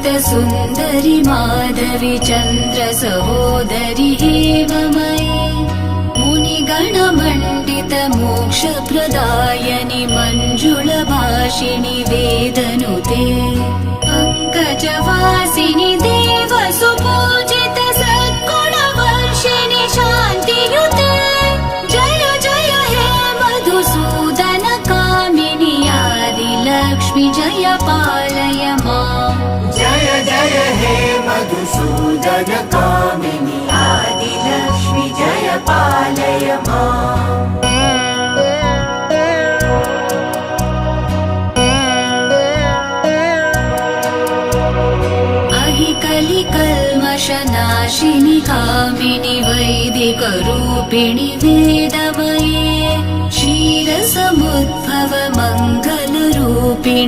सुन्दरि माधवी चन्द्र सहोदरि हेममयी मुनिगणमण्डित मोक्षप्रदायनि मञ्जुलभाषिणि वेदनुते पङ्कजवासिनि देवसुपूजित सद्गुणवर्षिणि शान्तियुते जय जय हे मधुसूदन कामिनि आदिलक्ष्मि जय पालय माम् जय जय हे मधुसूदन कामिनि आदिलक्ष्मि जय पालय माम् कलिकल्मषनाशिनि कामिनि वैदिकरूपिणि वेदमये क्षीरसमुद्भव मङ्गलरूपिणि